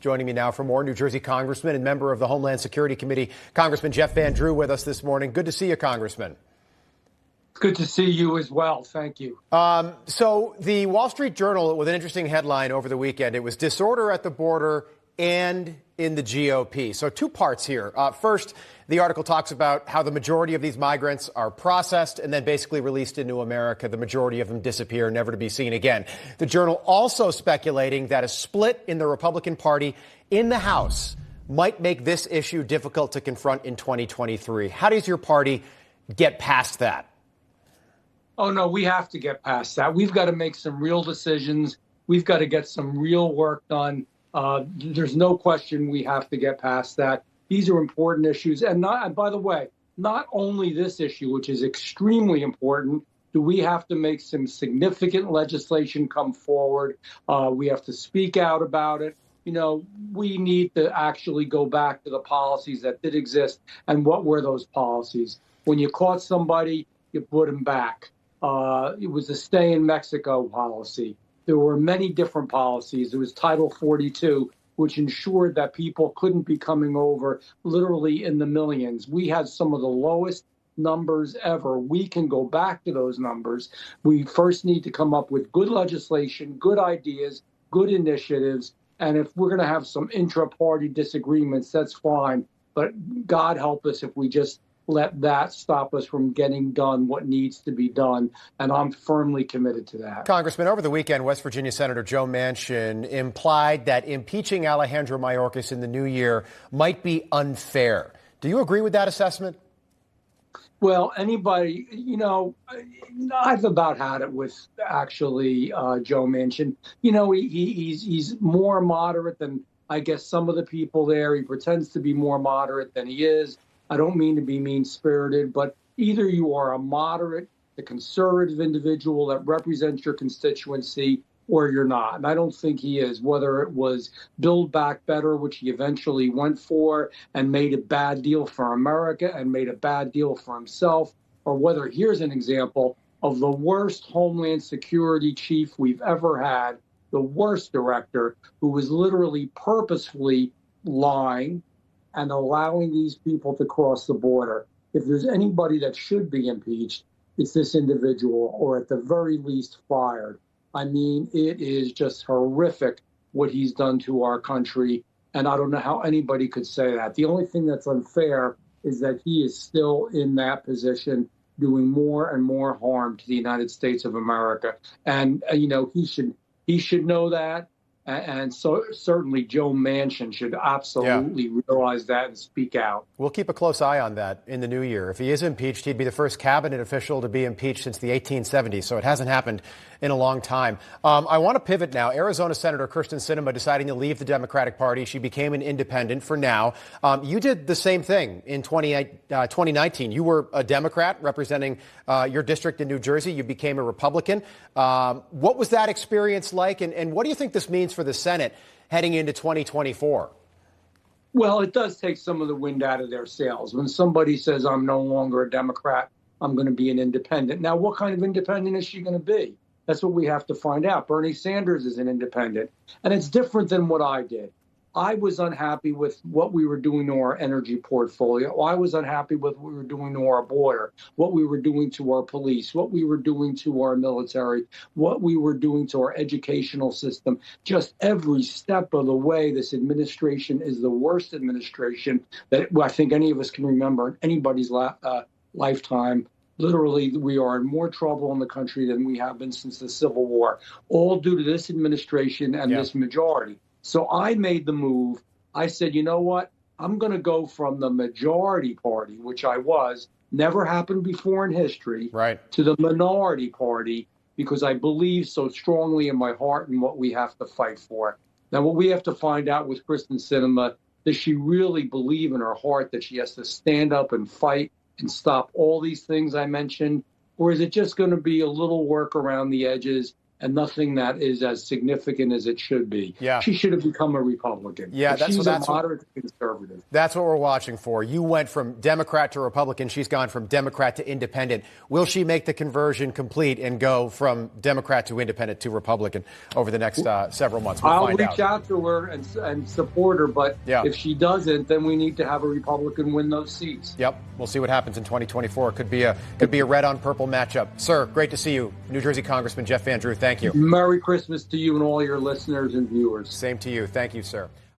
Joining me now for more, New Jersey Congressman and member of the Homeland Security Committee, Congressman Jeff Van Drew, with us this morning. Good to see you, Congressman. Good to see you as well. Thank you. So the Wall Street Journal, with an interesting headline over the weekend, it was disorder at the border and in the GOP. So two parts here. First, the article talks about how the majority of these migrants are processed and then basically released into America. The majority of them disappear, never to be seen again. The Journal also speculating that a split in the Republican Party in the House might make this issue difficult to confront in 2023. How does your party get past that? Oh, no, we have to get past that. We've got to make some real decisions. We've got to get some real work done. There's no question we have to get past that. These are important issues. And by the way, not only this issue, which is extremely important, do we have to make some significant legislation come forward. We have to speak out about it. You know, we need to actually go back to the policies that did exist. And what were those policies? When you caught somebody, you put them back. It was a stay in Mexico policy. There were many different policies. There was Title 42, which ensured that people couldn't be coming over literally in the millions. We had some of the lowest numbers ever. We can go back to those numbers. We first need to come up with good legislation, good ideas, good initiatives. And if we're going to have some intra-party disagreements, that's fine. But God help us if we just let that stop us from getting done what needs to be done. And I'm firmly committed to that. Congressman, over the weekend, West Virginia Senator Joe Manchin implied that impeaching Alejandro Mayorkas in the new year might be unfair. Do you agree with that assessment? Well, anybody, you know, I've about had it with actually Joe Manchin. You know, he's more moderate than, I guess, some of the people there. He pretends to be more moderate than he is. I don't mean to be mean-spirited, but either you are a moderate, a conservative individual that represents your constituency, or you're not. And I don't think he is, whether it was Build Back Better, which he eventually went for and made a bad deal for America and made a bad deal for himself, or whether here's an example of the worst Homeland Security chief we've ever had, the worst director, who was literally purposefully lying and allowing these people to cross the border. If there's anybody that should be impeached, it's this individual, or at the very least fired. I mean, it is just horrific what he's done to our country, and I don't know how anybody could say that. The only thing that's unfair is that he is still in that position, doing more and more harm to the United States of America. And, you know, he should know that. And so certainly Joe Manchin should absolutely realize that and speak out. We'll keep a close eye on that in the new year. If he is impeached, he'd be the first cabinet official to be impeached since the 1870s. So it hasn't happened in a long time. I want to pivot now. Arizona Senator Synema deciding to leave the Democratic Party. She became an independent for now. You did the same thing in 2019. You were a Democrat representing your district in New Jersey. You became a Republican. What was that experience like? And what do you think this means for the Senate heading into 2024? Well, it does take some of the wind out of their sails. When somebody says, I'm no longer a Democrat, I'm going to be an independent. Now, what kind of independent is she going to be? That's what we have to find out. Bernie Sanders is an independent, and it's different than what I did. I was unhappy with what we were doing to our energy portfolio. I was unhappy with what we were doing to our border, what we were doing to our police, what we were doing to our military, what we were doing to our educational system. Just every step of the way, this administration is the worst administration that I think any of us can remember in anybody's lifetime. Literally, we are in more trouble in the country than we have been since the Civil War, all due to this administration and this majority. So I made the move. I said, you know what? I'm going to go from the majority party, which I was, never happened before in history, to the minority party, because I believe so strongly in my heart in what we have to fight for. Now, what we have to find out with Synema, does she really believe in her heart that she has to stand up and fight and stop all these things I mentioned? Or is it just going to be a little work around the edges and nothing that is as significant as it should be. Yeah. She should have become a Republican. Yeah, she's a moderate conservative. That's what we're watching for. You went from Democrat to Republican. She's gone from Democrat to independent. Will she make the conversion complete and go from Democrat to independent to Republican over the next several months? I'll reach out to her and support her, but if she doesn't, then we need to have a Republican win those seats. Yep. We'll see what happens in 2024. It could be a red on purple matchup. Sir, great to see you. New Jersey Congressman Jeff Van Drew, thank you. Merry Christmas to you and all your listeners and viewers. Same to you. Thank you, sir.